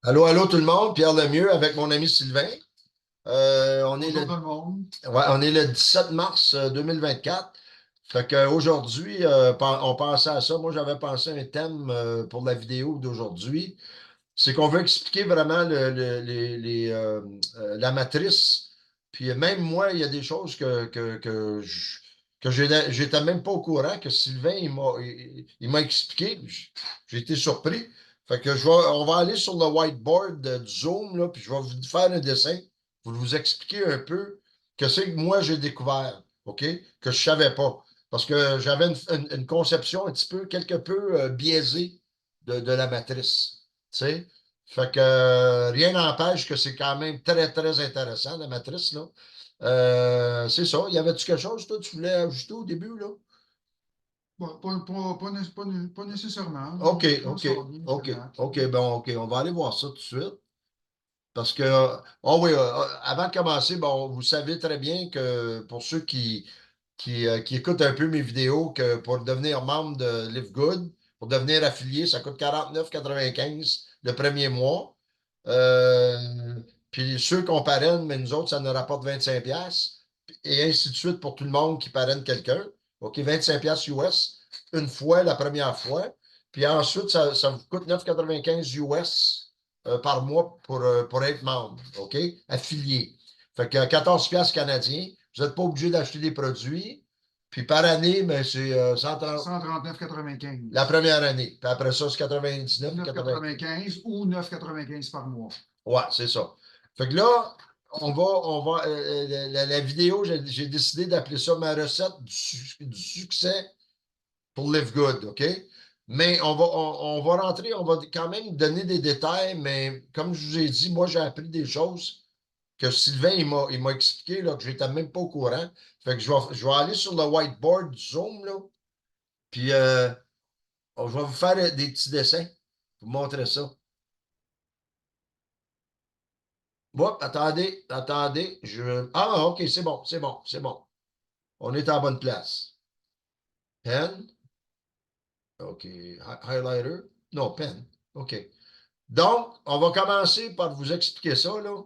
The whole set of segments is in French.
Allô, allô tout le monde, Pierre Lemieux avec mon ami Sylvain. On est Bonjour tout le monde. ouais, on est le 17 mars 2024. Fait qu'aujourd'hui, on pensait à ça. Moi, j'avais pensé à un thème pour la vidéo d'aujourd'hui. C'est qu'on veut expliquer vraiment la matrice. Puis même moi, il y a des choses que j'étais même pas au courant, que Sylvain, il m'a expliqué. J'ai été surpris. Fait que on va aller sur le whiteboard du Zoom, là, puis je vais vous faire un dessin pour vous expliquer un peu que c'est que moi j'ai découvert, OK? Que je savais pas. Parce que j'avais une conception un petit peu, quelque peu biaisée de la matrice. Tu sais? Fait que rien n'empêche que c'est quand même très, très intéressant, la matrice, là. C'est ça. Y avait-tu quelque chose, toi, tu voulais ajouter au début, là? Bon, pas nécessairement. OK, Je trouve OK, ça bien, c'est OK, relax, là. OK, bon, OK. On va aller voir ça tout de suite. Parce que, oh oui, avant de commencer, bon, vous savez très bien que pour ceux qui écoutent un peu mes vidéos, que pour devenir membre de Live Good, pour devenir affilié, ça coûte 49,95 le premier mois. Euh, Puis ceux qu'on parraine, mais nous autres, ça nous rapporte 25 pièces et ainsi de suite pour tout le monde qui parraine quelqu'un. OK, 25 pièces US une fois, la première fois. Puis ensuite, ça vous coûte 9,95 US par mois pour être membre, OK? Affilié. Fait que 14 pièces canadiens. Vous n'êtes pas obligé d'acheter des produits. Puis par année, mais c'est 130 la 139,95. première année. Puis après ça, c'est 99, 80. 9,95 ou 9,95 par mois. Ouais, c'est ça. Fait que là, la vidéo, j'ai décidé d'appeler ça ma recette du succès pour Live Good, OK? Mais on va rentrer, on va quand même donner des détails, mais comme je vous ai dit, moi, j'ai appris des choses que Sylvain, il m'a expliqué, là, que j'étais même pas au courant. Fait que je vais aller sur le whiteboard du Zoom, là, puis je vais vous faire des petits dessins, vous montrer ça. Bon, attendez, attendez. Ah, OK, c'est bon, c'est bon, c'est bon. On est en bonne place. Pen. OK. Highlighter. Non, pen. OK. Donc, on va commencer par vous expliquer ça, là.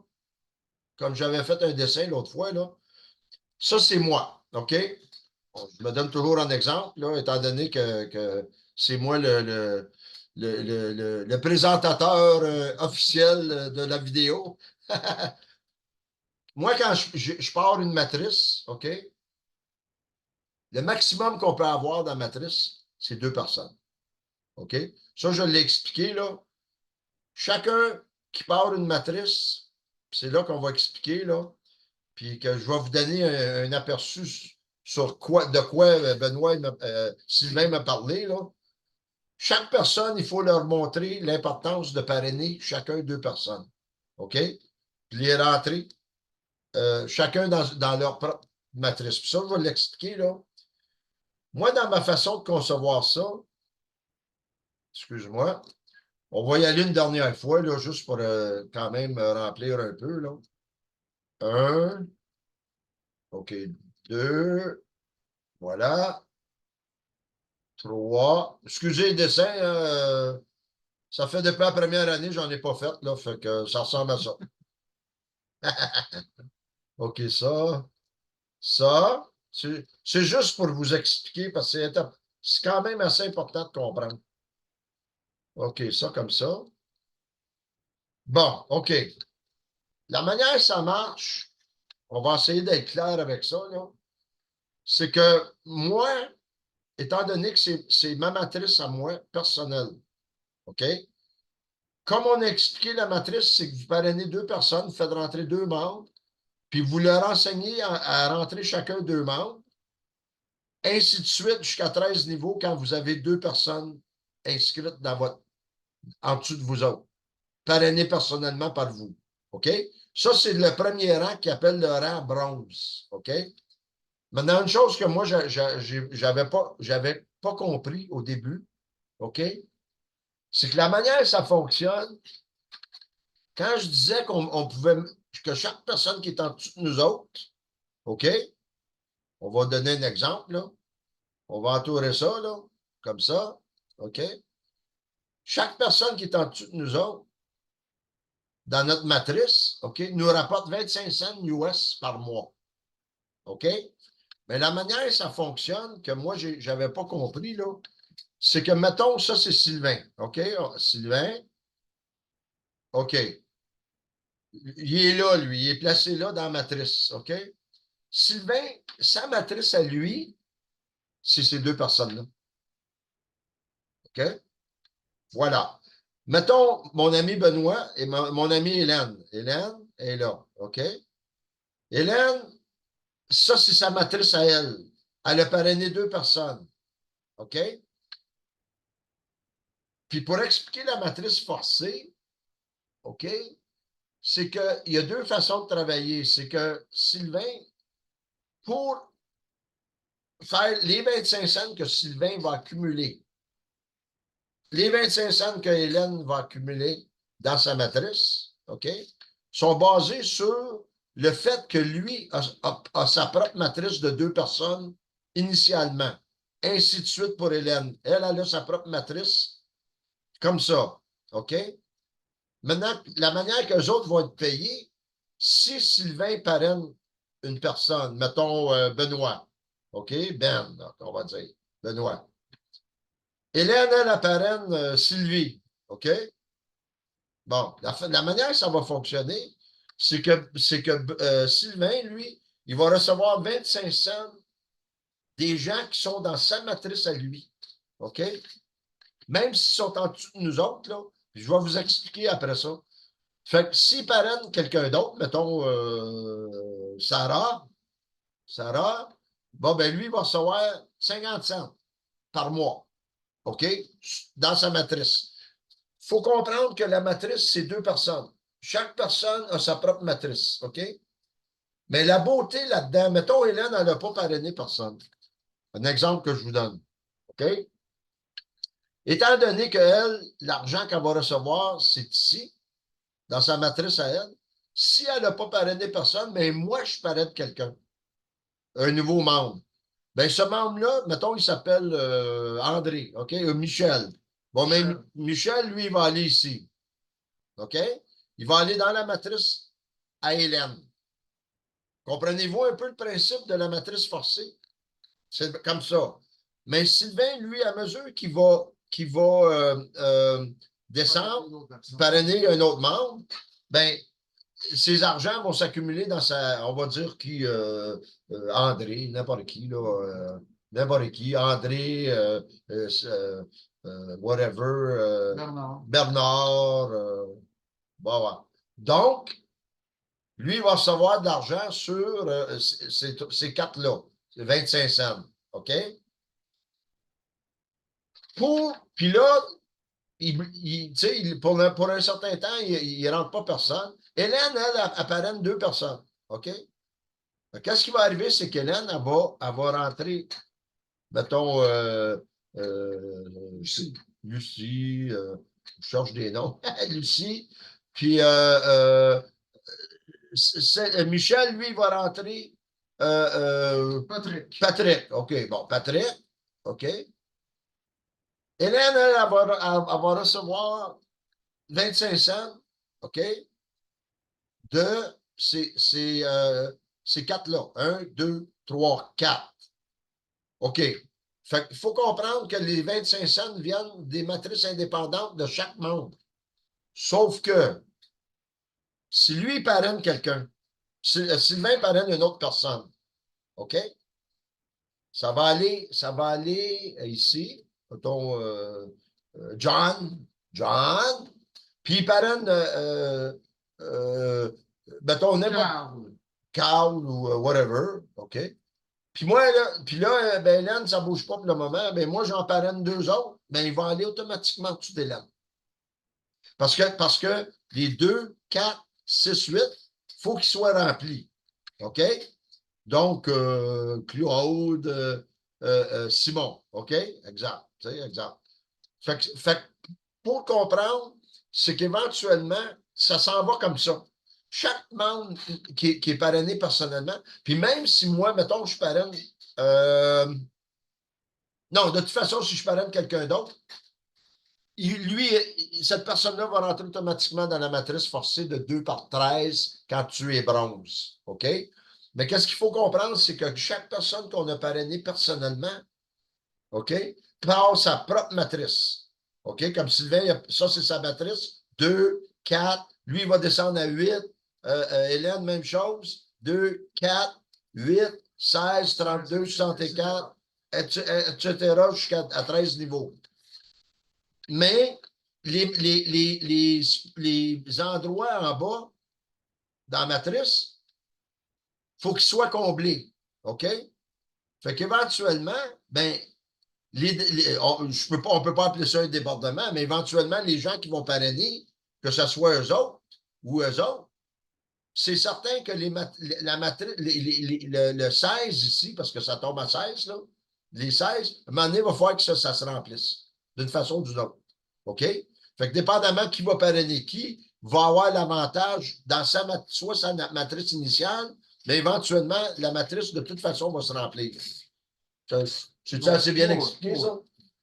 Comme j'avais fait un dessin l'autre fois, là. Ça, c'est moi. OK? Je me donne toujours un exemple, là, étant donné que c'est moi le présentateur officiel de la vidéo. Moi, quand je pars une matrice, OK? Le maximum qu'on peut avoir dans la matrice, c'est deux personnes. OK? Ça, je l'ai expliqué, là. Chacun qui part une matrice, c'est là qu'on va expliquer, là, puis que je vais vous donner un aperçu sur de quoi Benoît, Sylvain m'a parlé, là. Chaque personne, il faut leur montrer l'importance de parrainer chacun deux personnes. OK? Puis les rentrer, chacun dans leur propre matrice. Puis ça, je vais l'expliquer, là. Moi, dans ma façon de concevoir ça, excuse-moi, on va y aller une dernière fois, là, juste pour quand même remplir un peu, là. Un, OK, deux, voilà, trois. Excusez le dessin, ça fait depuis la première année, j'en ai pas fait, là, fait que ça ressemble à ça. OK, ça, c'est juste pour vous expliquer, parce que c'est quand même assez important de comprendre. OK, ça comme ça. Bon, OK. La manière que ça marche, on va essayer d'être clair avec ça, là. C'est que moi, étant donné que c'est ma matrice à moi, personnelle, OK? Comme on a expliqué la matrice, c'est que vous parrainez deux personnes, vous faites rentrer deux membres, puis vous leur enseignez à rentrer chacun deux membres, ainsi de suite jusqu'à 13 niveaux quand vous avez deux personnes inscrites en dessous de vous autres, parrainées personnellement par vous. OK? Ça, c'est le premier rang qui appelle le rang bronze. OK? Maintenant, une chose que moi, j'avais pas compris au début, OK? C'est que la manière dont ça fonctionne, quand je disais qu'on pouvait, que chaque personne qui est en dessous de nous autres, OK? On va donner un exemple, là. On va entourer ça, là, comme ça, OK? Chaque personne qui est en dessous de nous autres, dans notre matrice, OK, nous rapporte 25 cents US par mois. OK? Mais la manière dont ça fonctionne, que moi, je n'avais pas compris, là, c'est que, mettons, ça, c'est Sylvain. OK? Sylvain, OK. Il est là, lui. Il est placé là dans la matrice. OK? Sylvain, sa matrice à lui, c'est ces deux personnes-là. OK? Voilà. Mettons mon ami Benoît et mon amie Hélène. Hélène est là. OK? Hélène, ça, c'est sa matrice à elle. Elle a parrainé deux personnes. OK? Puis pour expliquer la matrice forcée, OK, c'est qu'il y a deux façons de travailler. C'est que Sylvain, pour faire les 25 cents que Sylvain va accumuler, les 25 cents que Hélène va accumuler dans sa matrice, OK, sont basés sur le fait que lui a sa propre matrice de deux personnes initialement. Ainsi de suite pour Hélène. Elle a sa propre matrice comme ça. OK? Maintenant, la manière que les autres vont être payés, si Sylvain parraine une personne, mettons Benoît, OK? Ben, on va dire, Benoît. Hélène, elle parraine Sylvie, OK? Bon, la manière que ça va fonctionner, c'est que Sylvain, lui, il va recevoir 25 cents des gens qui sont dans sa matrice à lui, OK? Même s'ils sont en dessous de nous autres, là, je vais vous expliquer après ça. Fait que s'il parraine quelqu'un d'autre, mettons Sarah, bon, ben lui, il va recevoir 50 cents par mois, OK? Dans sa matrice. Il faut comprendre que la matrice, c'est deux personnes. Chaque personne a sa propre matrice, OK? Mais la beauté là-dedans, mettons, Hélène, elle n'a pas parrainé personne. Un exemple que je vous donne, OK? Étant donné qu'elle, l'argent qu'elle va recevoir, c'est ici, dans sa matrice à elle, si elle n'a pas parrainé personne, mais moi, je parraine quelqu'un, un nouveau membre. Bien, ce membre-là, mettons, il s'appelle André, OK? Michel. Bon, mais Michel, lui, il va aller ici. OK? Il va aller dans la matrice à Hélène. Comprenez-vous un peu le principe de la matrice forcée? C'est comme ça. Mais Sylvain, lui, à mesure qu'il va descendre, parrainer un autre membre, ben, ces argents vont s'accumuler dans sa, on va dire qui, André, n'importe qui, là, n'importe qui, André, whatever, Bernard, bon, ouais. Donc, lui, il va recevoir de l'argent sur ces quatre-là, 25 cents, OK? Puis là, pour un certain temps, il ne rentre pas personne. Hélène, elle parraine deux personnes. OK? Qu'est-ce qui va arriver, c'est qu'Hélène, elle va rentrer, mettons, Lucie, je cherche des noms, Lucie, puis Michel, lui, il va rentrer Patrick. OK, bon, Patrick, OK. Hélène, elle va recevoir 25 cents, OK, de ces quatre-là. Un, deux, trois, quatre. OK. Fait il faut comprendre que les 25 cents viennent des matrices indépendantes de chaque membre. Sauf que si lui parraine quelqu'un, Sylvain parraine une autre personne, OK? Ça va aller ici, mettons, John, puis il parraine, mettons, n'importe Carl ou whatever, OK? Puis moi, là, ben, Hélène, ça ne bouge pas pour le moment. Ben, moi, j'en parraine deux autres. Ben, il va aller automatiquement au-dessus d'Hélène. Parce que les 2, 4, 6, 8, il faut qu'ils soient remplis. OK? Donc, Claude, Simon. OK? Exact. Exact. Fait que pour comprendre, c'est qu'éventuellement, ça s'en va comme ça. Chaque membre qui est parrainé personnellement, puis même si moi, mettons, je parraine. Non, de toute façon, si je parraine quelqu'un d'autre, lui, cette personne-là va rentrer automatiquement dans la matrice forcée de 2 par 13 quand tu es bronze. OK? Mais qu'est-ce qu'il faut comprendre, c'est que chaque personne qu'on a parrainée personnellement, OK, passe sa propre matrice. OK? Comme Sylvain, ça, c'est sa matrice. 2, 4. Lui, il va descendre à 8. Hélène, même chose. 2, 4, 8, 16, 32, 64, etc. jusqu'à 13 niveaux. Mais les endroits en bas, dans la matrice, il faut qu'ils soient comblés. OK? Fait qu'éventuellement, ben, on ne peut pas appeler ça un débordement, mais éventuellement, les gens qui vont parrainer, que ce soit eux autres ou eux autres, c'est certain que la matrice, le 16 ici, parce que ça tombe à 16, là, les 16, à un moment donné, il va falloir que ça se remplisse d'une façon ou d'une autre. OK? Fait que dépendamment qui va parrainer qui, va avoir l'avantage dans soit sa matrice initiale, mais éventuellement, la matrice, de toute façon, va se remplir. C'est-tu assez bien expliqué, ça?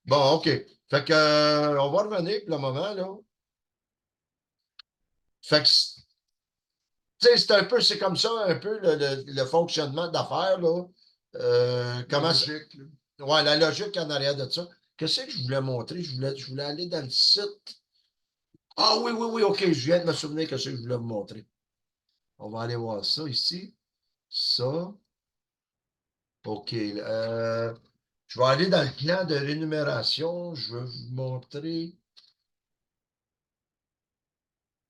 Bon, OK. Fait que, on va revenir pour le moment, là. Fait que, tu sais, c'est un peu, c'est comme ça, un peu le fonctionnement d'affaires, là. Comment Logique, là. Ouais, la logique en arrière de ça. Qu'est-ce que je voulais montrer? Je voulais aller dans le site. Ah oui, oui, oui, OK. Je viens de me souvenir que ce que je voulais vous montrer. On va aller voir ça ici. Ça. OK. Je vais aller dans le plan de rémunération. Je vais vous montrer.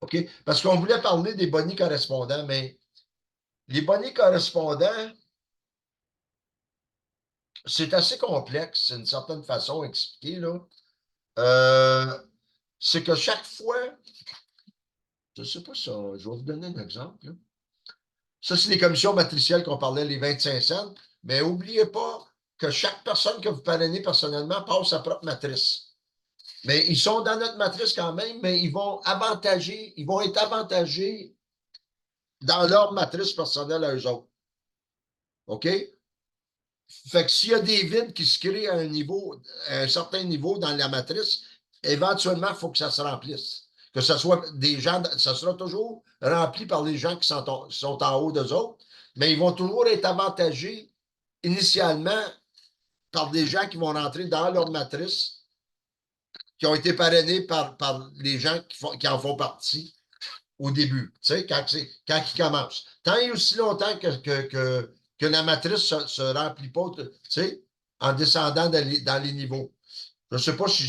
OK? Parce qu'on voulait parler des bonnets correspondants, mais les bonnets correspondants, c'est assez complexe, d'une certaine façon, expliqué, là. C'est que chaque fois, je ne sais pas ça, je vais vous donner un exemple, là. Ça, c'est les commissions matricielles qu'on parlait, les 25 cents. Mais n'oubliez pas que chaque personne que vous parrainez personnellement passe sa propre matrice. Mais ils sont dans notre matrice quand même, mais ils vont être avantagés dans leur matrice personnelle à eux autres. OK? Fait que s'il y a des vides qui se créent à un certain niveau dans la matrice, éventuellement, il faut que ça se remplisse. Que ce soit des gens, ça sera toujours rempli par les gens qui sont en haut d'eux autres, mais ils vont toujours être avantagés initialement par des gens qui vont rentrer dans leur matrice, qui ont été parrainés par les gens qui en font partie au début, tu sais, quand ils commencent. Tant et aussi longtemps que la matrice ne se remplit pas, tu sais, en descendant dans les niveaux. Je ne sais pas si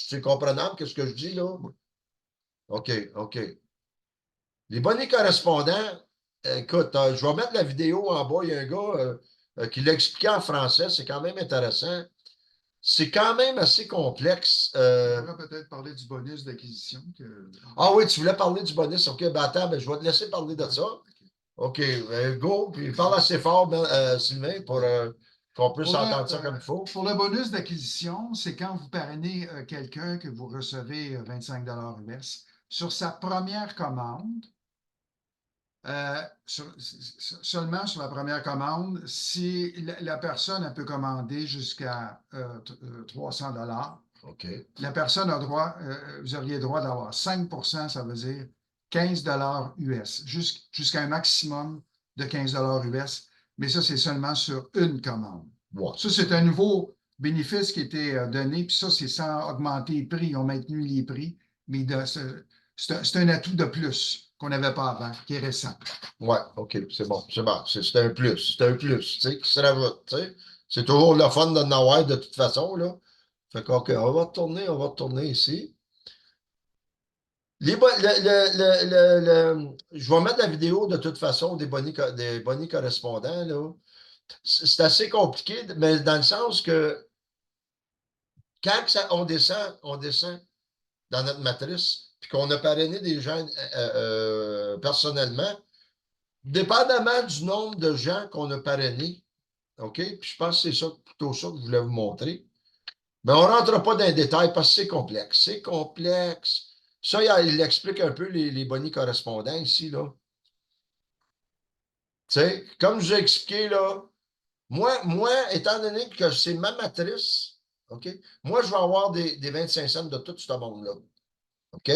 c'est comprenable, qu'est-ce que je dis là? OK, OK. Les bonnets correspondants, écoute, je vais mettre la vidéo en bas. Il y a un gars qui l'a expliqué en français, c'est quand même intéressant. C'est quand même assez complexe. On pourrait peut-être parler du bonus d'acquisition. Ah oui, tu voulais parler du bonus. OK, ben attends, ben, je vais te laisser parler de ça. OK, go, puis parle assez fort, Sylvain, pour qu'on puisse entendre ça comme il faut. Pour le bonus d'acquisition, c'est quand vous parrainez quelqu'un que vous recevez 25 US sur sa première commande. Seulement sur la première commande, si la personne elle peut commander jusqu'à 300 OK. la personne a droit, vous auriez droit d'avoir 5 ça veut dire 15 US, jusqu'à un maximum de 15 US, mais ça, c'est seulement sur une commande. Ouais. Ça, c'est un nouveau bénéfice qui a été donné, puis ça, c'est sans augmenter les prix, ils ont maintenu les prix, mais c'est un atout de plus qu'on n'avait pas avant, qui est récent. Ouais, OK, c'est bon, c'est bon. C'est un plus, tu sais, qui se rajoute, tu sais. C'est toujours le fun de Nawai de toute façon, là. Fait que, OK, on va retourner ici. Je vais mettre la vidéo de toute façon des bonnets correspondants, là. C'est assez compliqué, mais dans le sens que quand on descend dans notre matrice, puis qu'on a parrainé des gens personnellement, dépendamment du nombre de gens qu'on a parrainés, OK? Puis je pense que c'est ça, plutôt ça que je voulais vous montrer. Mais on ne rentre pas dans les détails parce que c'est complexe. C'est complexe. Ça, il explique un peu les bonnets correspondants ici, là. Tu sais, comme je vous ai expliqué, là, moi, étant donné que c'est ma matrice, OK? Moi, je vais avoir des 25 cents de tout ce monde-là. OK?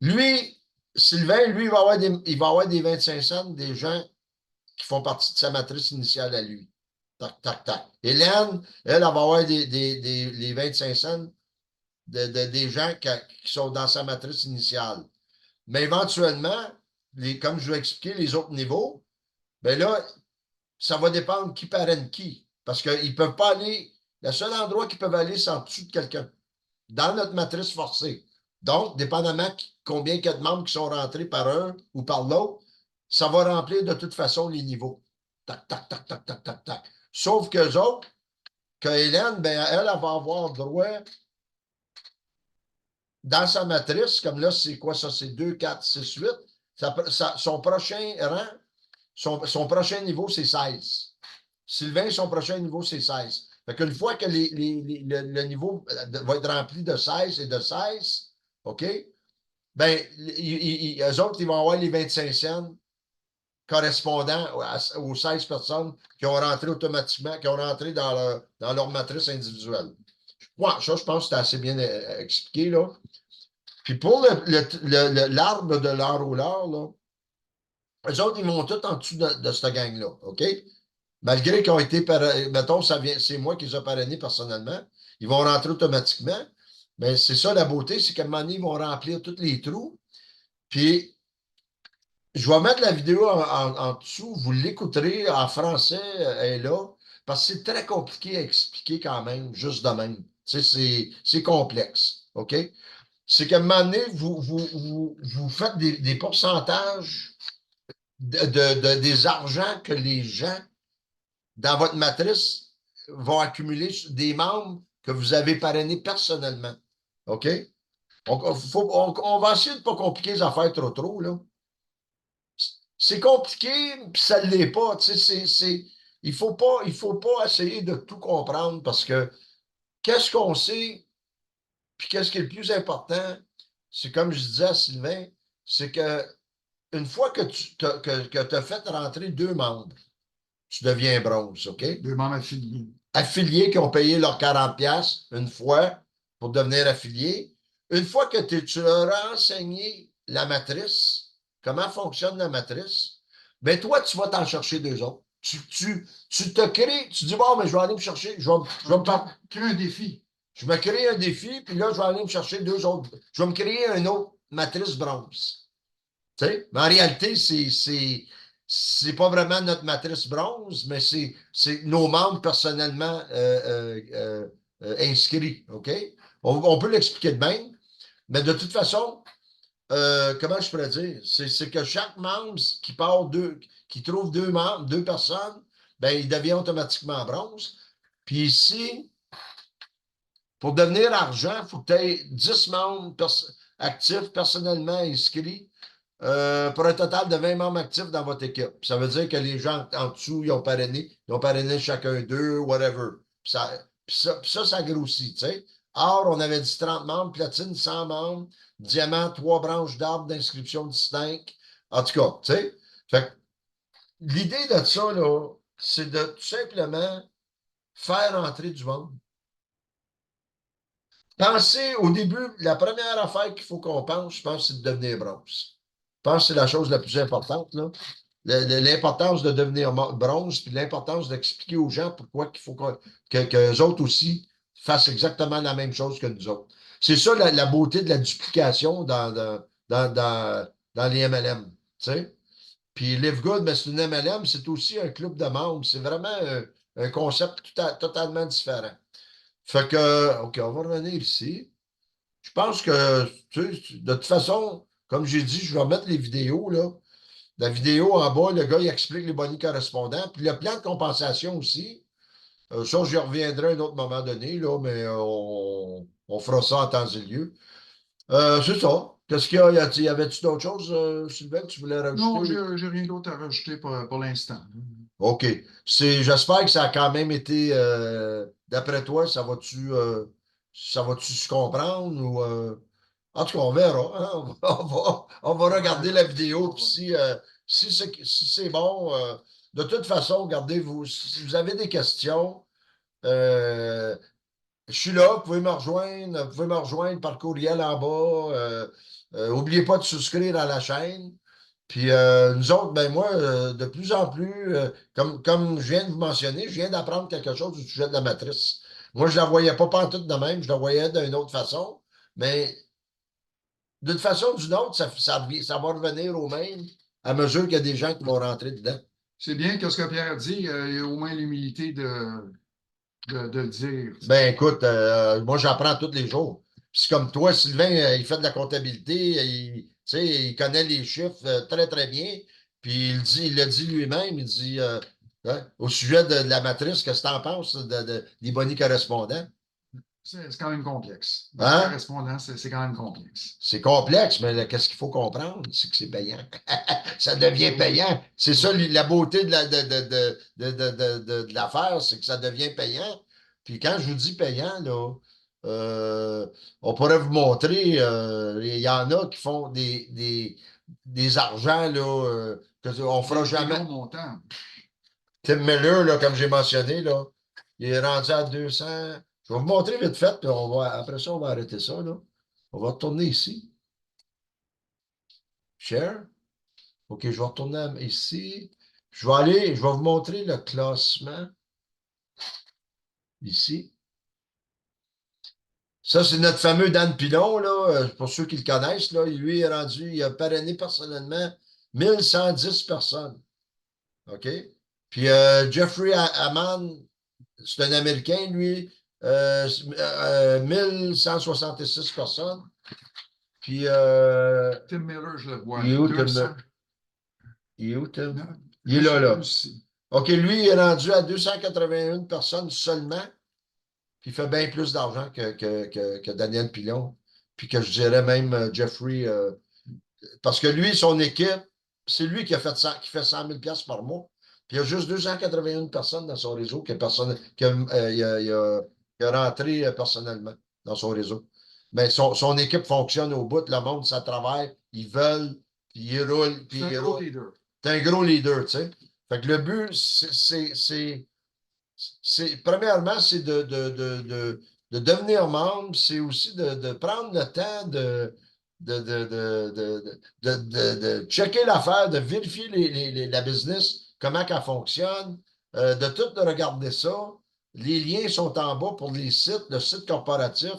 Lui, Sylvain, lui, il va avoir des 25 cents des gens qui font partie de sa matrice initiale à lui. Tac, tac, tac. Hélène, elle va avoir les 25 cents des gens qui sont dans sa matrice initiale. Mais éventuellement, comme je vais expliquer les autres niveaux, ben là, ça va dépendre qui parraine qui. Parce qu'ils ne peuvent pas aller. Le seul endroit qu'ils peuvent aller, c'est en dessous de quelqu'un. Dans notre matrice forcée. Donc, dépendamment combien il y a de membres qui sont rentrés par un ou par l'autre, ça va remplir de toute façon les niveaux. Tac, tac, tac, tac, tac, tac, tac. Sauf qu'eux autres, que Hélène, ben, elle va avoir droit dans sa matrice, comme là, c'est quoi ça? C'est 2, 4, 6, 8. Son prochain rang, son prochain niveau, c'est 16. Sylvain, son prochain niveau, c'est 16. Fait qu'une fois que le niveau va être rempli de 16 et de 16, OK? Ben, eux autres, ils vont avoir les 25 cents correspondant aux 16 personnes qui ont rentré automatiquement, qui ont rentré dans leur matrice individuelle. Ouais, ça, je pense que c'est assez bien expliqué, là. Puis pour l'arbre de l'enrôleur, là, eux autres, ils vont tous en dessous de cette gang-là, OK? Malgré qu'ils ont été, mettons, c'est moi qui les ai parrainés personnellement, ils vont rentrer automatiquement. Mais c'est ça la beauté, c'est qu'à un moment donné, ils vont remplir tous les trous. Puis, je vais mettre la vidéo en dessous, vous l'écouterez en français, elle est là, parce que c'est très compliqué à expliquer quand même, juste de même. Tu sais, c'est complexe, OK? C'est qu'à un moment donné, vous faites des pourcentages des argents que les gens dans votre matrice vont accumuler des membres que vous avez parrainés personnellement. OK? On va essayer de ne pas compliquer les affaires trop, là. C'est compliqué, puis ça ne l'est pas. Il ne faut pas essayer de tout comprendre parce que qu'est-ce qu'on sait, puis qu'est-ce qui est le plus important, c'est comme je disais à Sylvain, c'est que une fois que tu as fait rentrer 2 membres, tu deviens bronze, OK? 2 membres affiliés. Affiliés qui ont payé leurs 40$ une fois pour devenir affiliés. Une fois que tu leur as enseigné la matrice, comment fonctionne la matrice, ben toi, tu vas t'en chercher 2 autres. Tu te crées, tu dis, bon, mais je vais aller me chercher, je vais me faire. Crée un défi. Je me crée un défi, puis là, je vais aller me chercher 2 autres. Je vais me créer une autre matrice bronze. Tu sais? Mais en réalité, c'est pas vraiment notre matrice bronze, mais c'est nos membres personnellement inscrits. OK? On peut l'expliquer de même, mais de toute façon, comment je pourrais dire? C'est que chaque membre qui trouve 2 membres, 2 personnes, ben, il devient automatiquement bronze. Puis ici, pour devenir argent, il faut que tu aies 10 membres actifs personnellement inscrits pour un total de 20 membres actifs dans votre équipe. Ça veut dire que les gens en dessous, ils ont parrainé chacun d'eux, whatever. Ça grossit, tu sais. Or, on avait dit 30 membres, platine, 100 membres, diamant, 3 branches d'arbres d'inscription distinctes. En tout cas, tu sais. Fait que l'idée de ça, là, c'est de tout simplement faire entrer du monde. Pensez au début, la première affaire qu'il faut qu'on pense, je pense, c'est de devenir bronze. Je pense que c'est la chose la plus importante, là. L'importance de devenir bronze, puis l'importance d'expliquer aux gens pourquoi il faut qu'eux autres aussi fassent exactement la même chose que nous autres. C'est ça la beauté de la duplication dans les MLM. Tu sais? Puis Live Good, ben, c'est une MLM, c'est aussi un club de membres. C'est vraiment un concept totalement différent. Fait que, OK, on va revenir ici. Je pense que, tu sais, de toute façon, comme j'ai dit, je vais mettre les vidéos, là. La vidéo en bas, le gars, il explique les bonnies correspondants. Puis le plan de compensation aussi, ça, j'y reviendrai à un autre moment donné, là, mais on fera ça en temps et lieu. C'est ça. Qu'est-ce qu'il y a? Y avait-tu d'autres choses, Sylvain, que tu voulais Non, rajouter? j'ai rien d'autre à rajouter pour l'instant. OK. J'espère que ça a quand même été, d'après toi, ça va-tu se comprendre ou, en tout cas, on verra, hein. On va regarder la vidéo, puis si c'est bon, de toute façon, regardez-vous, si vous avez des questions, Je suis là, vous pouvez me rejoindre par courriel en bas. N'oubliez pas de souscrire à la chaîne. Puis nous autres, ben moi, de plus en plus, comme je viens de vous mentionner, je viens d'apprendre quelque chose du sujet de la matrice. Moi, je ne la voyais pas pantoute de même, je la voyais d'une autre façon, mais d'une façon ou d'une autre, ça va revenir au même à mesure qu'il y a des gens qui vont rentrer dedans. C'est bien que ce que Pierre dit, il y a au moins l'humilité de le dire. Ben écoute, moi j'apprends tous les jours. Puis c'est comme toi, Sylvain, il fait de la comptabilité, tu sais, il connaît les chiffres très, très bien. Puis il le dit lui-même, il dit hein, au sujet de la matrice, qu'est-ce que tu en penses des bonnies correspondants? C'est quand même complexe. Bonne Hein? correspondance, c'est quand même complexe. C'est complexe, mais qu'est-ce qu'il faut comprendre? C'est que c'est payant. Ça devient payant. C'est ça la beauté de l'affaire, c'est que ça devient payant. Puis quand je vous dis payant, là, euh, on pourrait vous montrer, il y en a qui font des argents là, qu'on ne fera Des jamais. gros montants. Tim Miller, là, comme j'ai mentionné, là, il est rendu à 200. Je vais vous montrer vite fait, puis après ça, on va arrêter ça. Là. On va retourner ici. Share. OK, je vais retourner ici. Je vais vous montrer le classement ici. Ça, c'est notre fameux Dan Pilon, là, pour ceux qui le connaissent. Là, lui est rendu, il a parrainé personnellement 1110 personnes. OK? Puis Jeffrey Hammond, c'est un Américain, lui, 1166 personnes. Puis, Tim Miller, je le vois. il est où, 200. Il est où, Tim? Non, Il est là, là. aussi. OK, lui, il est rendu à 281 personnes seulement. Puis il fait bien plus d'argent que Daniel Pilon. Puis que je dirais même Jeffrey. Parce que lui, son équipe, c'est lui qui fait 100 000 par mois. Puis il y a juste 281 personnes dans son réseau qui a rentré personnellement dans son réseau. Mais son équipe fonctionne au bout. Le monde, ça travaille. Ils veulent, puis ils roulent, puis C'est ils un gros roulent. leader. C'est un gros leader, tu sais. Fait que le but, premièrement, c'est de devenir membre, c'est aussi de prendre le temps de checker l'affaire, de vérifier la business, comment elle fonctionne, de tout regarder ça. Les liens sont en bas pour les sites, le site corporatif.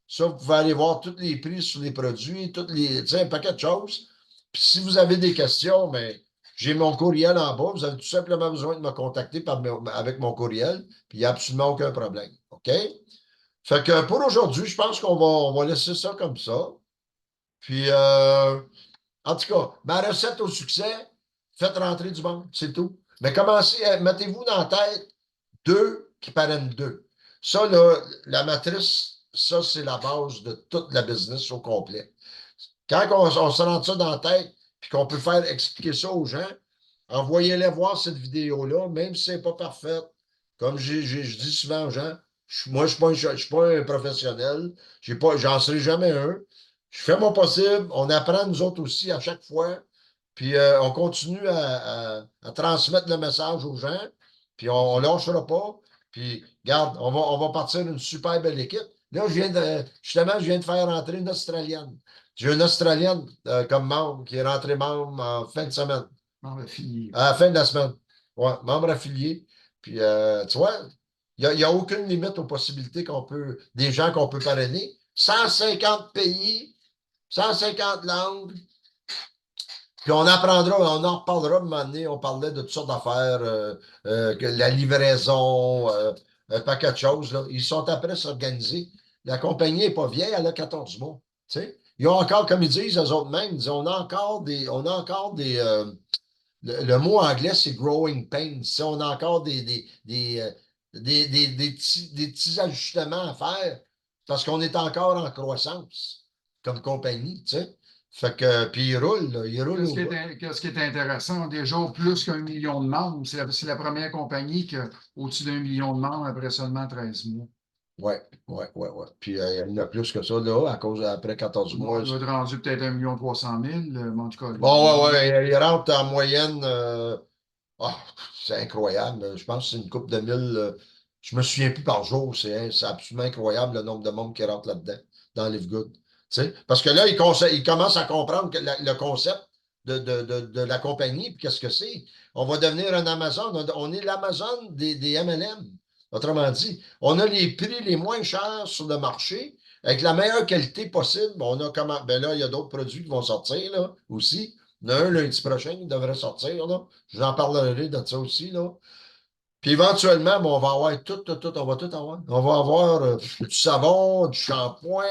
Ça, vous pouvez aller voir tous les prix sur les produits, tu sais, un paquet de choses. Puis si vous avez des questions, mais j'ai mon courriel en bas. Vous avez tout simplement besoin de me contacter avec mon courriel, puis il n'y a absolument aucun problème. OK? Fait que pour aujourd'hui, je pense on va laisser ça comme ça. Puis, en tout cas, ma recette au succès, faites rentrer du monde, c'est tout. Mais commencez, mettez-vous dans la tête deux qui parrainent deux. Ça, là, la matrice, ça, c'est la base de toute la business au complet. Quand on se rentre ça dans la tête, puis qu'on peut faire expliquer ça aux gens, envoyez-les voir cette vidéo-là, même si ce n'est pas parfait. Comme je dis souvent aux gens, moi, je ne suis pas un professionnel, j'en serai jamais un. Je fais mon possible, on apprend nous autres aussi à chaque fois, puis on continue à transmettre le message aux gens, puis on ne lâchera pas. Puis, regarde, on va partir une super belle équipe. Là, justement, je viens de faire rentrer une Australienne. J'ai une Australienne comme membre qui est rentrée membre en fin de semaine. Membre affilié. À la fin de la semaine. Ouais, membre affilié. Puis, tu vois, il n'y a aucune limite aux possibilités des gens qu'on peut parrainer. 150 pays, 150 langues. Puis on apprendra, on en reparlera un moment donné. On parlait de toutes sortes d'affaires, la livraison, un paquet de choses. Là. Ils sont après s'organiser. La compagnie n'est pas vieille, elle a 14 mois. Tu sais. Ils ont encore, comme ils disent, eux autres mêmes, ils disent, on a encore le mot anglais, c'est growing pains. Tu sais, on a encore des petits ajustements à faire parce qu'on est encore en croissance comme compagnie, tu sais. Fait que, puis il roule, là, il roule au bout. Qu'est-ce qui est intéressant, déjà plus qu'un million de membres, c'est la première compagnie qui a au-dessus d'un million de membres après seulement 13 mois. Ouais, ouais. Puis il y en a plus que ça, là, après 14 Bon, mois. il doit être rendu peut-être 1,3 million, mais en tout cas. Bon, ouais, il rentre en moyenne. Ah, c'est incroyable. Je pense que c'est une coupe de mille. Je me souviens plus par jour. C'est absolument incroyable le nombre de monde qui rentre là-dedans, dans Live Good. Tu sais, parce que là, ils commencent à comprendre que le concept de la compagnie, puis qu'est-ce que c'est. On va devenir un Amazon. On est l'Amazon des MLM. Autrement dit, on a les prix les moins chers sur le marché, avec la meilleure qualité possible. On a comment. Ben là, il y a d'autres produits qui vont sortir là, aussi. Il y en a un lundi prochain qui devrait sortir. Là. Je vous en parlerai de ça aussi. Là. Puis éventuellement, ben, on va avoir tout, on va tout avoir. On va avoir du savon, du shampoing,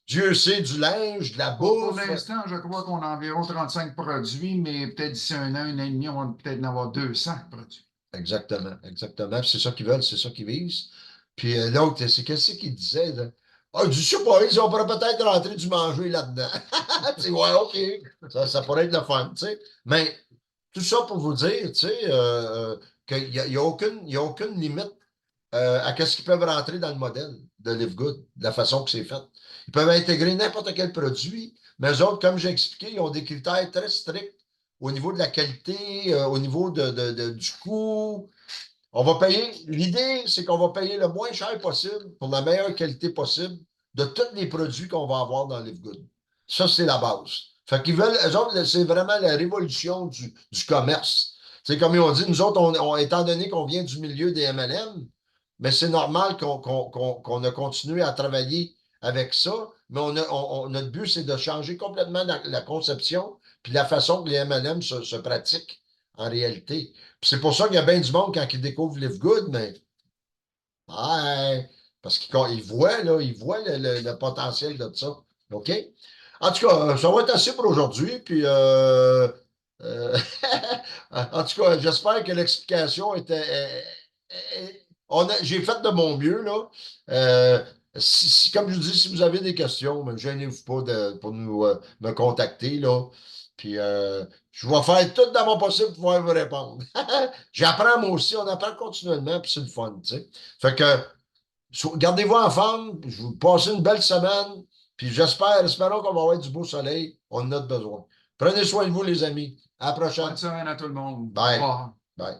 Dieu sait, du linge, de la Pour bouffe. l'instant, je crois qu'on a environ 35 produits, mais peut-être d'ici un an et demi, on va peut-être en avoir 200 produits. Exactement, exactement. Puis c'est ça qu'ils veulent, c'est ça qu'ils visent. Puis l'autre, c'est qu'est-ce qu'il disait? Là? Ah, du surprise, on pourrait peut-être rentrer du manger là-dedans. Tu sais, ouais, OK. Ça pourrait être le fun, tu sais. Mais tout ça pour vous dire, tu sais, qu'il n'y a aucune limite à ce qu'ils peuvent rentrer dans le modèle de Live Good, de la façon que c'est fait. Ils peuvent intégrer n'importe quel produit, mais eux autres, comme j'ai expliqué, ils ont des critères très stricts au niveau de la qualité, au niveau du coût. On va payer, l'idée, c'est qu'on va payer le moins cher possible pour la meilleure qualité possible de tous les produits qu'on va avoir dans Live Good. Ça, c'est la base. Fait qu'ils veulent, eux autres, c'est vraiment la révolution du commerce. C'est comme ils ont dit, nous autres, étant donné qu'on vient du milieu des MLM, mais c'est normal qu'on a continué à travailler avec ça, mais notre but, c'est de changer complètement la conception puis la façon que les MLM se pratiquent en réalité. Puis c'est pour ça qu'il y a bien du monde quand ils découvrent Live Good, mais ouais, parce qu'ils voient, là, ils voient le potentiel de ça. OK? En tout cas, ça va être assez pour aujourd'hui. Puis, euh, en tout cas, j'espère que l'explication était. J'ai fait de mon mieux, là. Comme je vous dis, si vous avez des questions, ne gênez-vous pas pour me contacter, là. Puis, je vais faire tout dans mon possible pour pouvoir vous répondre. J'apprends moi aussi, on apprend continuellement, puis c'est le fun, tu sais. Fait que, gardez-vous en forme, je vous passe une belle semaine, puis espérons qu'on va avoir du beau soleil, on en a besoin. Prenez soin de vous, les amis. À la prochaine. Bonne semaine à tout le monde. Au Bye. revoir. Bye.